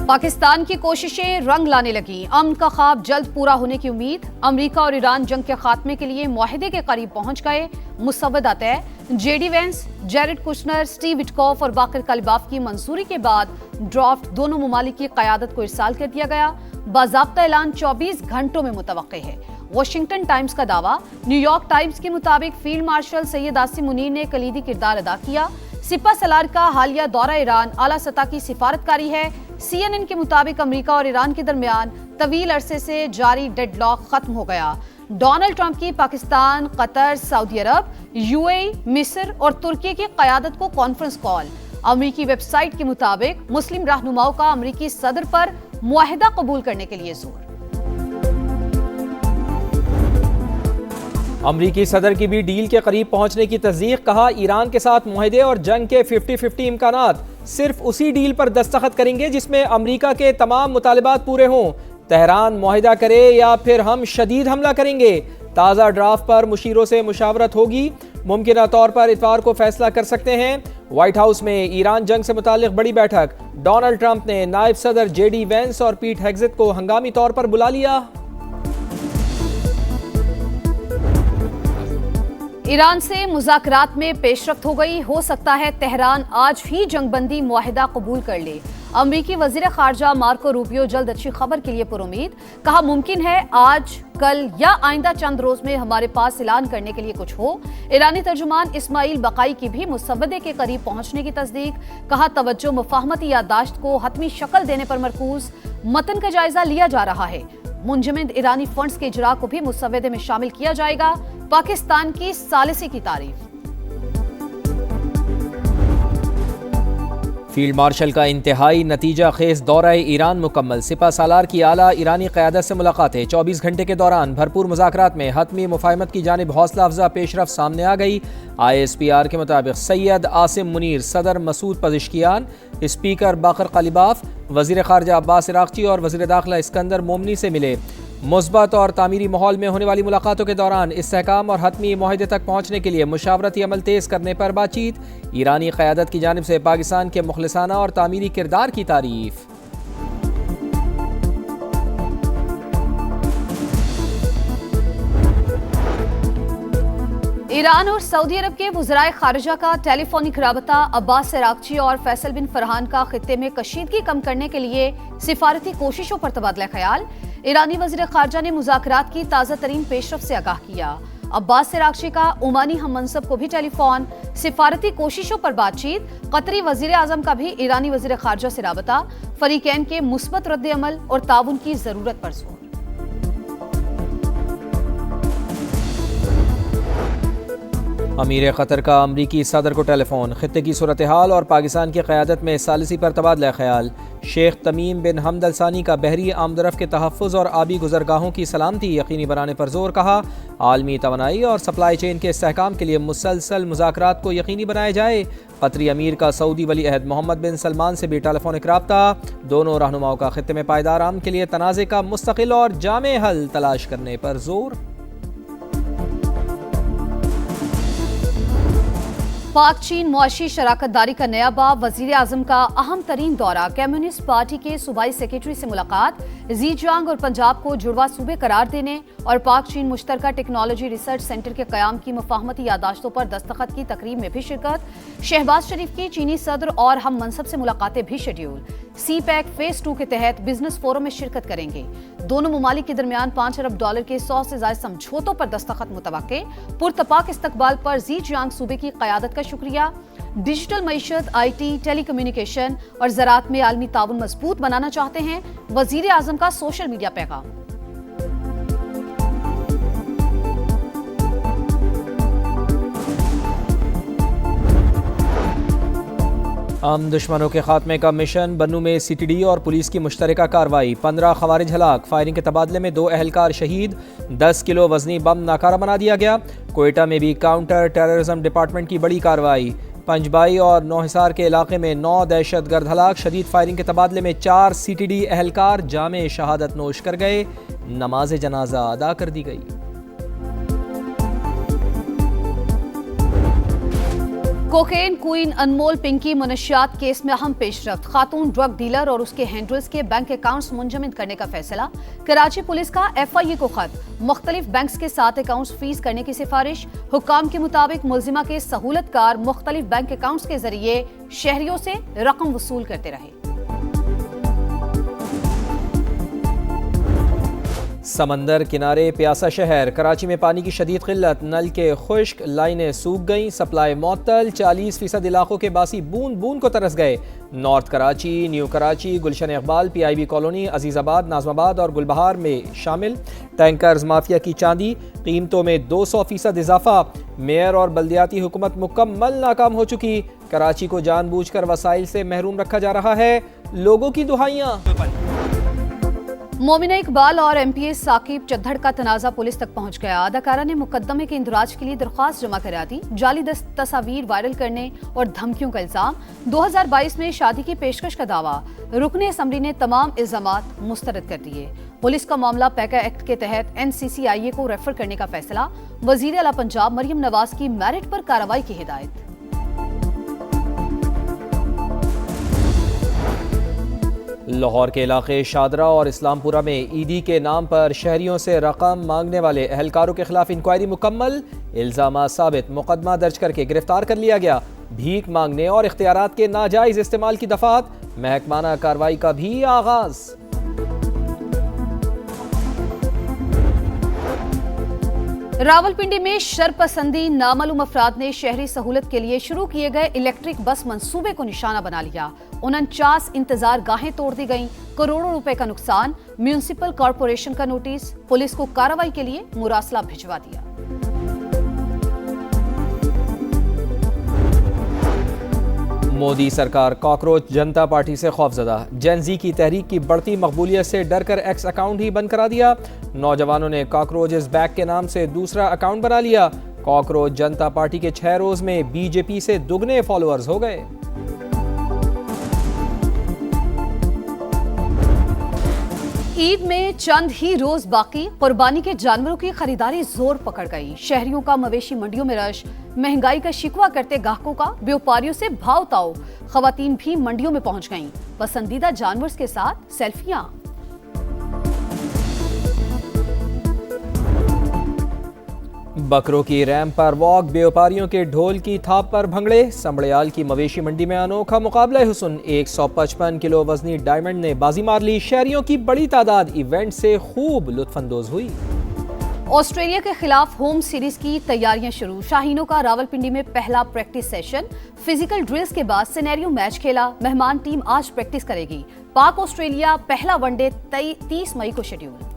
पाकिस्तान की कोशिशें रंग लाने लगी, अमन का ख्वाब जल्द पूरा होने की उम्मीद। अमेरिका और ईरान जंग के खात्मे के लिए मुआहदे के करीब पहुंच गए, मुसव्वदा तय। JD Vance, Jared Kushner, Steve Witkoff और बाकर कालिबाफ की मंजूरी के बाद ड्राफ्ट दोनों ममालिक की क़यादत को इरसाल कर दिया गया। बाज़ाब्ता ऐलान 24 घंटों में मुतवक्के है। वाशिंगटन टाइम्स का दावा। न्यूयॉर्क टाइम्स के मुताबिक फील्ड मार्शल सैयद आसिम मुनीर ने कलीदी किरदार अदा किया। सिपा सलार का हालिया दौरा ईरान आला सतह की सिफारतकारी है। CNN के मुताबिक अमेरिका और ईरान के दरमियान तवील अरसे से जारी डेडलॉक खत्म हो गया। डोनाल्ड ट्रंप की पाकिस्तान, कतर, सऊदी अरब, UAE, मिस्र और तुर्की की क़यादत को कॉन्फ्रेंस कॉल। अमेरिकी वेबसाइट के मुताबिक मुस्लिम रहनुमाओं का अमेरिकी सदर पर मुआहिदा कबूल करने के लिए जोर। अमरीकी सदर की भी डील के करीब पहुंचने की तस्दीक। कहा, ईरान के साथ मुआहदे और जंग के 50-50 इम्कानात सिर्फ उसी डील पर दस्तखत करेंगे जिसमें अमरीका के तमाम मुतालिबात पूरे हों। तेहरान मुआहिदा करे या फिर हम शदीद हमला करेंगे। ताज़ा ड्राफ्ट पर मुशीरों से मुशावरत होगी। मुमकिना तौर पर इतवार को फैसला कर सकते हैं। व्हाइट हाउस में ईरान जंग से मुतालिक बड़ी बैठक। डोनाल्ड ट्रंप ने नायब सदर जेडी वेंस और पीट हेग्सेट को हंगामी तौर पर बुला लिया। ईरान से मुज़ाकरात में पेशरफ्त हो गई। हो सकता है तेहरान आज ही जंगबंदी मुआहिदा कबूल कर ले। अमरीकी वज़ीर ख़ारजा मार्को रूबियो जल्द अच्छी खबर के लिए पुरुमीद। कहा, मुमकिन है आज, कल या आइंदा चंद रोज में हमारे पास ऐलान करने के लिए कुछ हो। ईरानी तर्जुमान इस्माइल बकाई की भी मुसव्वदे के करीब पहुंचने की तस्दीक। कहा, तवज्जो मुफाहमती याददाश्त को हतमी शक्ल देने पर मरकूज। मतन का जायजा लिया जा रहा है। मुंजमद ईरानी फंड्स के इजरा को भी मुसव्वदे में शामिल किया जाएगा। पाकिस्तान की सालिसी की तारीफ। फील्ड मार्शल का इंतहाई नतीजा खेज दौरा ईरान मुकम्मल। सिपा सालार की आला ईरानी क़यादत से मुलाकातें। 24 घंटे के दौरान भरपूर मुज़ाकरात में हतमी मुफाहमत की जानिब हौसला अफजा पेशरफ सामने आ गई। ISPR के मुताबिक सैयद आसिम मुनीर, सदर मसूद पज़िश्कियान, स्पीकर बाकर कालिबाफ, वज़ीर ख़ारजा अब्बास इराक़ची और वज़ीर दाखिला इस्कंदर मोमनी से मिले। मुस्बत और तामीरी माहौल में होने वाली मुलाकातों के दौरान इस्तेहकाम और हतमी मुआहदे तक पहुंचने के लिए मुशावरती अमल तेज़ करने पर बातचीत। ईरानी क़यादत की जानिब से पाकिस्तान के मुखलिसाना और तामीरी किरदार की तारीफ। ईरान और सऊदी अरब के वज़राए ख़ारिजा का टेलीफोनिक राबता। अब्बास इराक़ची और फैसल बिन फरहान का खित्ते में कशीदगी कम करने के लिए सिफारती कोशिशों पर तबादला ख्याल। ईरानी वज़ीर ख़ारजा ने मुज़ाकरात की ताज़ा तरीन पेशरफ से आगाह किया। अब्बास इराक़ची का ओमानी हम मनसब को भी टेलीफोन। सिफारती कोशिशों पर बातचीत। कतरी वज़ीर आज़म का भी ईरानी वज़ीर ख़ारजा से राबता। फ़रीक़ैन के मुस्बत रद्द अमल और ताउन की ज़रूरत पर जोर। अमीर कतर का अमरीकी सदर को टेलीफोन। खित्ते की सूरत हाल और पाकिस्तान की क़यादत में सालिसी पर तबादला ख्याल। शेख तमीम बिन हमद अल सानी का बहरी आमदरफ़ के तहफ़्फ़ुज़ और आबी गुज़रगाहों की सलामती यकीनी बनाने पर जोर। कहा, आलमी तवानाई और सप्लाई चेन के इस्तेहकाम के लिए मुसलसल मुज़ाकरात को यकीनी बनाया जाए। कतरी अमीर का सऊदी वली अहद मोहम्मद बिन सलमान से भी टेलीफोनिक राब्ता। दोनों रहनुमाओं का खित्ते में पायदार अमन के लिए तनाज़े का मुस्तकिल और जामे हल तलाश करने पर जोर। पाक चीन मुआशी शराकत दारी का नया बाब। वजीर आजम का अहम तरीन दौरा। कम्युनिस्ट पार्टी के सूबाई सेक्रेटरी से मुलाकात। ज़ीजियांग और पंजाब को जुड़वा सूबे करार देने और पाक चीन मुश्तरका टेक्नोलॉजी रिसर्च सेंटर के क़याम की मुफाहमती यादाश्तों पर दस्तखत की तकरीब में भी शिरकत। शहबाज शरीफ की चीनी सदर और हम मनसब से मुलाकातें भी शेड्यूल। CPEC फेज 2 के तहत बिजनेस फोरम में शिरकत करेंगे। दोनों ममालिक के दरमियान $5 अरब के 100 से ज़ायद समझौतों पर दस्तखत मुतवक्के। पुरतपाक इस्तकबाल पर ज़ीजियांग सूबे की क़यादत का शुक्रिया। डिजिटल मईशत, IT, टेलीकम्युनिकेशन और ज़राअत में आलमी ताउन मजबूत बनाना चाहते हैं। वज़ीर आज़म का सोशल मीडिया पैगाम। आम दुश्मनों के खात्मे का मिशन। बन्नू में CTD और पुलिस की मुश्तरका कार्रवाई। 15 खवारिज हलाक। फायरिंग के तबादले में 2 एहलकार शहीद। 10 किलो वजनी बम नाकारा बना दिया गया। कोयटा में भी काउंटर टेररिज्म डिपार्टमेंट की बड़ी कार्रवाई। पंजबाई और नौहिसार के इलाके में 9 दहशतगर्द हलाक। शदीद फायरिंग के तबादले में 4 CTD एहलकार जामे शहादत नोश कर गए। नमाज जनाजा अदा कर दी गई। कोकेन क्वीन अनमोल पिंकी मनशियात केस में अहम पेशरफ्त, खातून ड्रग डीलर और उसके हैंडलर्स के बैंक अकाउंट्स मुंजमद करने का फैसला। कराची पुलिस का FIA को खत, मुख्तलिफ बैंक्स के साथ अकाउंट्स फ्रीज करने की सिफारिश। हुक्काम के मुताबिक मुलजिमा के सहूलतकार मुख्तलिफ बैंक अकाउंट्स के जरिए शहरियों से रकम वसूल करते रहे। समंदर किनारे प्यासा शहर, कराची में पानी की शदीद किल्लत, नल के खुश्क, लाइनें सूख गईं, सप्लाई मुअत्तल, 40% इलाकों के बासी बूंद बूंद को तरस गए। नॉर्थ कराची, न्यू कराची, गुलशन इकबाल, PIB कॉलोनी, अजीज़ाबाद, नाज़माबाद और गुलबहार में शामिल। टैंकर्स माफिया की चांदी, कीमतों में 200% इजाफा। मेयर और बल्दियाती हुकूमत मुकम्मल नाकाम हो चुकी। कराची को जानबूझकर वसाइल से महरूम रखा जा रहा है, लोगों की दुहाइयाँ। मोमिना इकबाल और MPS साकिब चद्दड़ का तनाज़ा पुलिस तक पहुंच गया। अदाकारा ने मुकदमे के इंदराज के लिए दरख्वास्त जमा करा दी। जाली तस्वीर वायरल करने और धमकियों का इल्जाम। 2022 में शादी की पेशकश का दावा। रुकने असम्बली ने तमाम इल्जामात मुस्तरद कर दिए। पुलिस का मामला पैका एक्ट के तहत NCCIA को रेफर करने का फैसला। वजीर आला पंजाब मरियम नवाज की मेरिट पर कार्रवाई की हिदायत। लाहौर के इलाके शादरा और इस्लामपुरा में ईदी के नाम पर शहरियों से रकम मांगने वाले एहलकारों के खिलाफ इंक्वायरी मुकम्मल। इल्जामात साबित, मुकदमा दर्ज करके गिरफ्तार कर लिया गया। भीख मांगने और इख्तियारात के नाजायज इस्तेमाल की दफात, महकमाना कार्रवाई का भी आगाज। रावलपिंडी में शरपसंदी नामालूम अफराद ने शहरी सहूलत के लिए शुरू किए गए इलेक्ट्रिक बस मंसूबे को निशाना बना लिया। 49 इंतजार गाहें तोड़ दी गईं, करोड़ों रुपए का नुकसान। म्यूनिसिपल कॉर्पोरेशन का नोटिस, पुलिस को कार्रवाई के लिए मुरासला भिजवा दिया। मोदी सरकार कॉकरोच जनता पार्टी से खौफजदा। जेन-ज़ी की तहरीक की बढ़ती मकबूलियत से डर कर एक्स अकाउंट ही बंद करा दिया। नौजवानों ने कॉकरोच इज बैक के नाम से दूसरा अकाउंट बना लिया। कॉकरोच जनता पार्टी के 6 रोज में BJP से दुगने फॉलोअर्स हो गए। ईद में चंद ही रोज बाकी, कुर्बानी के जानवरों की खरीदारी जोर पकड़ गई। शहरियों का मवेशी मंडियों में रश, महंगाई का शिकवा करते ग्राहकों का व्यापारियों से भाव ताओ। खवातीन भी मंडियों में पहुंच गईं, पसंदीदा जानवर के साथ सेल्फियां। बकरों की रैंप पर वॉक, व्यापारियों के ढोल की थाप पर भंगड़े। संबड़ियाल की मवेशी मंडी में अनोखा मुकाबला हुस्न, 155 किलो वजनी डायमंड ने बाजी मार ली। शहरियों की बड़ी तादाद इवेंट से खूब लुत्फानंदोज हुई। ऑस्ट्रेलिया के खिलाफ होम सीरीज की तैयारियां शुरू। शाहीनों का रावलपिंडी में पहला प्रैक्टिस सेशन। फिजिकल ड्रिल्स के बाद सिनेरियो मैच खेला। मेहमान टीम आज प्रैक्टिस करेगी। पाक ऑस्ट्रेलिया पहला वनडे 30 मई को शेड्यूल।